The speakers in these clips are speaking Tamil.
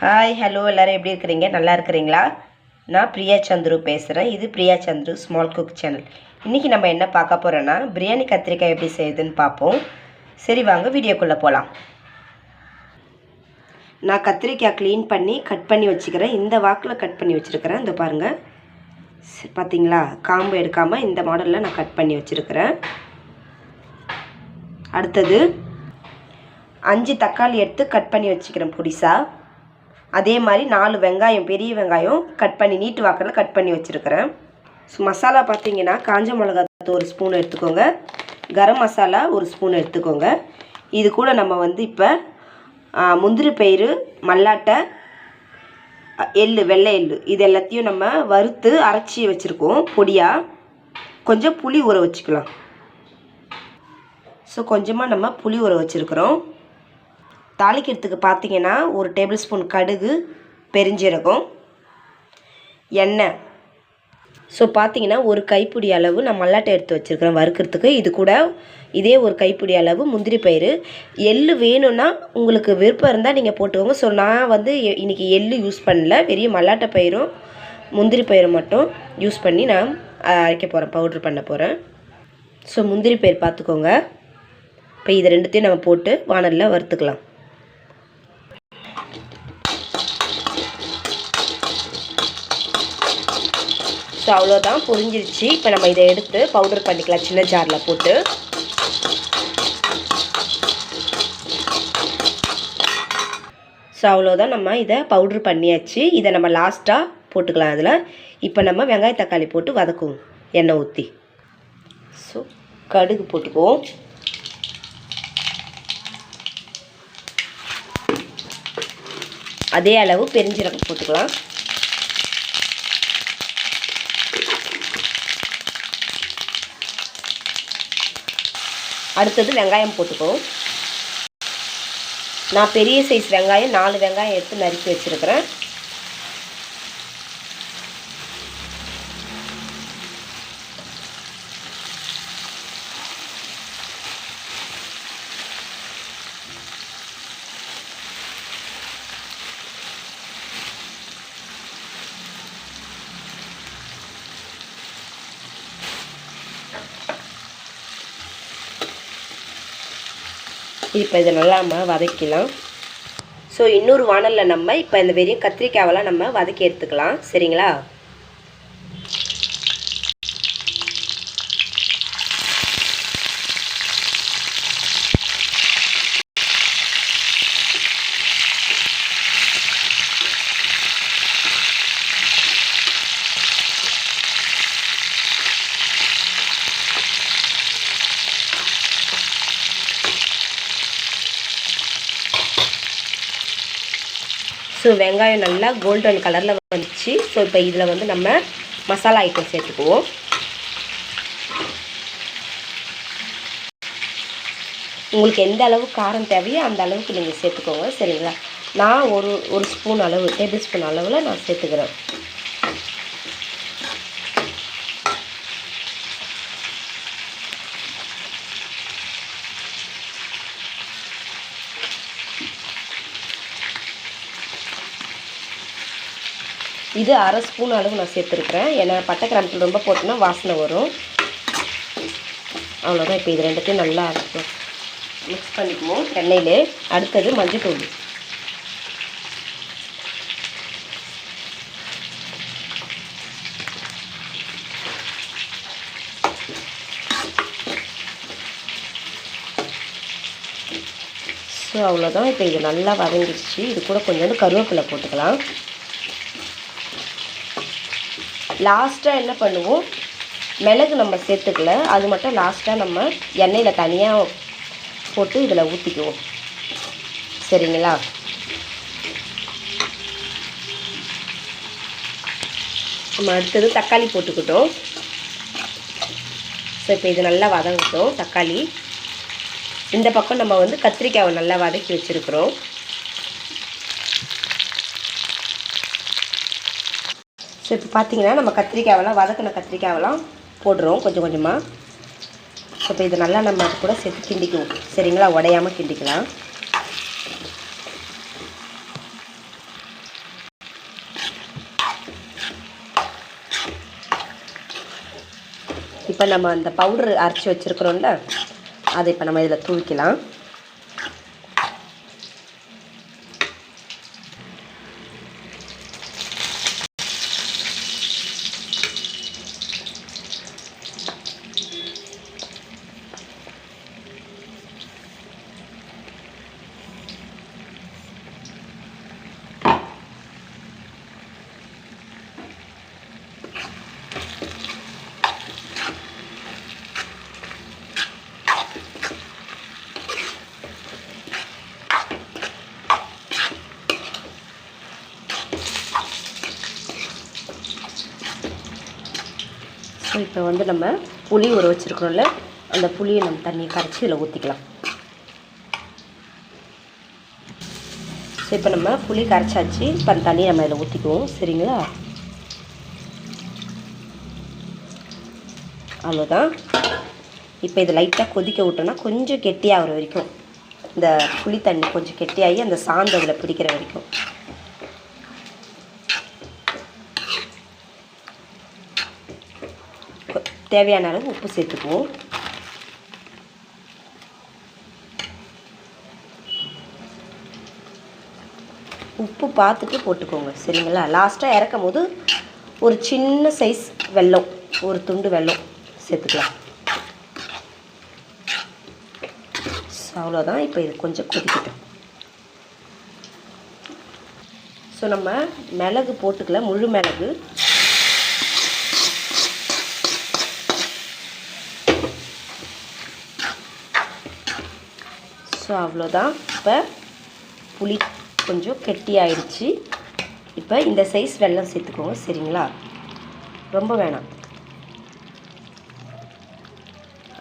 ஹாய் ஹலோ எல்லோரும் எப்படி இருக்கிறீங்க? நல்லா இருக்கிறீங்களா? நான் பிரியா சந்துரு பேசுகிறேன். இது Priya Chandru small cook channel. இன்றைக்கி நம்ம என்ன பார்க்க போகிறோன்னா பிரியாணி கத்திரிக்காய் எப்படி செய்யுதுன்னு பார்ப்போம். சரி வாங்க வீடியோக்குள்ளே போகலாம். நான் கத்திரிக்காய் க்ளீன் பண்ணி கட் பண்ணி வச்சுக்கிறேன். இந்த வாக்கில் கட் பண்ணி வச்சுருக்கிறேன். இந்த பாருங்கள், பார்த்தீங்களா? காம்பு எடுக்காமல் இந்த மாடலில் நான் கட் பண்ணி வச்சுருக்கிறேன். அடுத்தது 5 தக்காளி எடுத்து கட் பண்ணி வச்சுக்கிறேன் பொடிசாக. அதே மாதிரி 4 வெங்காயம், பெரிய வெங்காயம் கட் பண்ணி நீட்டு வாக்கில் கட் பண்ணி வச்சுருக்கிறேன். ஸோ மசாலா பார்த்தீங்கன்னா காஞ்ச மிளகாத்தூள் 1 ஸ்பூன் எடுத்துக்கோங்க, கரம் மசாலா 1 ஸ்பூன் எடுத்துக்கோங்க. இது கூட நம்ம இப்போ முந்திரி பயிறு, மல்லாட்டை, எள்ளு, வெள்ளை எள்ளு இது எல்லாத்தையும் நம்ம வறுத்து அரைச்சி வச்சுருக்கோம் பொடியாக. கொஞ்சம் புளி ஊற வச்சுக்கலாம். ஸோ கொஞ்சமாக நம்ம புளி ஊற வச்சுருக்குறோம். தாளிக்கிறதுக்கு பார்த்தீங்கன்னா 1 டேபிள் ஸ்பூன் கடுகு, பெருஞ்சீரகம், எண்ணெய். ஸோ பார்த்தீங்கன்னா 1 கைப்பிடி அளவு நான் மல்லாட்டை எடுத்து வச்சுருக்கிறேன் வறுக்கிறதுக்கு. இது கூட இதே 1 கைப்பிடி அளவு முந்திரி பயிறு. எள்ளு வேணும்னா உங்களுக்கு விருப்பம் இருந்தால் நீங்கள் போட்டுக்கோங்க. ஸோ நான் இன்றைக்கி எள்ளு யூஸ் பண்ணல, வெறும் மல்லாட்டை பயிரும் முந்திரி பயிரும் மட்டும் யூஸ் பண்ணி நான் அரைக்க போகிறேன், பவுட்ரு பண்ண போகிறேன். ஸோ முந்திரி பயிர் பார்த்துக்கோங்க. இப்போ இது ரெண்டுத்தையும் நம்ம போட்டு வானலில் வறுத்துக்கலாம். ஸோ அவ்வளோதான், பொரிஞ்சிருச்சு. இப்போ நம்ம இதை எடுத்து பவுடர் பண்ணிக்கலாம் சின்ன ஜாரில் போட்டு. ஸோ அவ்வளோதான், நம்ம இதை பவுட்ரு பண்ணியாச்சு. இதை நம்ம லாஸ்ட்டாக போட்டுக்கலாம் அதில். இப்போ நம்ம வெங்காய தக்காளி போட்டு வதக்குவோம் எண்ணெய் ஊற்றி. ஸோ கடுகு போட்டுக்குவோம். அதே அளவு பெருஞ்சீரகம் போட்டுக்கலாம். அடுத்தது வெங்காயம் போட்டுக்குவோம். நான் பெரிய சைஸ் வெங்காயம் 4 வெங்காயம் எடுத்து நறுக்கி வச்சுருக்கிறேன். இப்போ இதை நல்லா நம்ம வதக்கலாம். ஸோ இன்னொரு வானலில் நம்ம இப்போ இந்த வெறும் கத்திரிக்காயெல்லாம் நம்ம வதக்கி எடுத்துக்கலாம். சரிங்களா? ஸோ வெங்காயம் நல்லா கோல்டன் கலரில் வந்துச்சு. ஸோ இப்போ இதில் நம்ம மசாலா ஐட்டம் சேர்த்துக்குவோம். உங்களுக்கு எந்த அளவு காரம் தேவையோ அந்த அளவுக்கு நீங்கள் சேர்த்துக்கோங்க. சரிங்களா? நான் ஒரு ஸ்பூன் அளவு, டேபிள் ஸ்பூன் அளவில் நான் சேர்த்துக்கிறேன். இது அரை ஸ்பூன் அளவு நான் சேர்த்துருக்குறேன். ஏன்னா பட்டை கிராம்பு ரொம்ப போட்டோன்னா வாசனை வரும். அவ்வளோதான். இப்போ இது ரெண்டுத்தையும் நல்லா மிக்ஸ் பண்ணிக்குவோம் எண்ணெயிலே. அடுத்தது மஞ்சள்தூள். ஸோ அவ்வளோதான். இப்போ இது நல்லா வதங்கிடுச்சு. இது கூட கொஞ்சோண்டு கருவேப்பிலை போட்டுக்கலாம். லாஸ்ட்டாக என்ன பண்ணுவோம், மிளகு நம்ம சேர்த்துக்கல, அது மட்டும் லாஸ்ட்டாக நம்ம எண்ணெயில் தனியாக போட்டு இதில் ஊற்றிக்குவோம். சரிங்களா? நம்ம அடுத்தது தக்காளி போட்டுக்கிட்டோம். ஸோ இப்போ இது நல்லா வதங்கட்டும் தக்காளி. இந்த பக்கம் நம்ம கத்திரிக்காயை நல்லா வதக்கி வச்சுருக்குறோம். ஸோ இப்போ பார்த்தீங்கன்னா நம்ம கத்திரிக்காயெல்லாம் வதக்கின கத்திரிக்காயெல்லாம் போடுறோம் கொஞ்சம் கொஞ்சமாக. ஸோ இப்போ இது நல்லா நம்ம அது கூட சேர்த்து கிண்டிக்குவோம். சரிங்களா? உடையாமல் கிண்டிக்கலாம். இப்போ நம்ம அந்த பவுட்ரு அரைச்சி வச்சுருக்குறோம்ல, அதை இப்போ நம்ம இதில் தூவிக்கலாம். ஸோ இப்போ வந்து நம்ம புளி ஊற வச்சுருக்கிறோம்ல, அந்த புளியை நம்ம தண்ணியை கரைச்சி இதில் ஊற்றிக்கலாம். ஸோ இப்போ நம்ம புளி கரைச்சாச்சு. இப்போ அந்த தண்ணியை நம்ம இதில் ஊற்றிக்குவோம். சரிங்களா? அவ்வளோதான். இப்போ இது லைட்டாக கொதிக்க விட்டோன்னா கொஞ்சம் கெட்டியாகிற வரைக்கும், இந்த புளி தண்ணி கொஞ்சம் கெட்டியாகி அந்த சாந்து அதில் பிடிக்கிற வரைக்கும். தேவையான அளவு உப்பு சேர்த்துக்குவோம். உப்பு பார்த்துட்டு போட்டுக்கோங்க. சரிங்களா? லாஸ்ட்டாக இறக்கும் போது ஒரு சின்ன சைஸ் வெல்லம், ஒரு துண்டு வெல்லம் சேர்த்துக்கலாம். அவ்வளோதான். இப்போ இது கொஞ்சம் கொதிக்கட்டும். ஸோ நம்ம மிளகு போட்டுக்கல, முழு மிளகு. ஸோ அவ்வளோதான். இப்போ புளி கொஞ்சம் கெட்டியாயிடுச்சு. இப்போ இந்த சைஸ் வெல்லம் சேர்த்துக்கோங்க. சரிங்களா? ரொம்ப வேணாம்.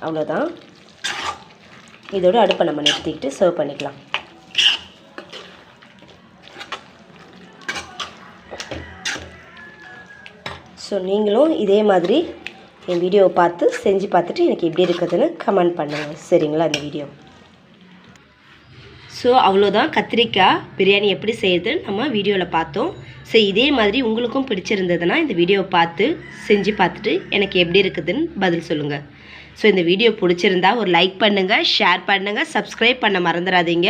அவ்வளோதான். இதோட அடுப்பை நம்ம நிறுத்திக்கிட்டு சர்வ் பண்ணிக்கலாம். ஸோ நீங்களும் இதே மாதிரி என் வீடியோவை பார்த்து செஞ்சு பார்த்துட்டு எனக்கு எப்படி இருக்குதுன்னு கமெண்ட் பண்ணுங்கள். சரிங்களா? இந்த வீடியோ. ஸோ அவ்வளோதான். கத்திரிக்காய் பிரியாணி எப்படி செய்யுதுன்னு நம்ம வீடியோவில் பார்த்தோம். ஸோ இதே மாதிரி உங்களுக்கும் பிடிச்சிருந்ததுன்னா இந்த வீடியோவை பார்த்து செஞ்சு பார்த்துட்டு எனக்கு எப்படி இருக்குதுன்னு பதில் சொல்லுங்கள். ஸோ இந்த வீடியோ பிடிச்சிருந்தா ஒரு லைக் பண்ணுங்கள், ஷேர் பண்ணுங்கள், சப்ஸ்கிரைப் பண்ண மறந்துடாதீங்க.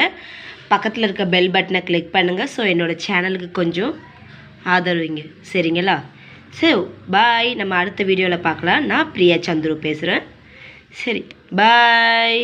பக்கத்தில் இருக்க பெல் பட்டனை கிளிக் பண்ணுங்கள். ஸோ என்னோடய சேனலுக்கு கொஞ்சம் ஆதரவுங்க. சரிங்களா? So bye. நம்ம அடுத்த வீடியோவில் பார்க்கலாம். நான் பிரியா சந்துரு பேசுகிறேன். சரி, பாய்.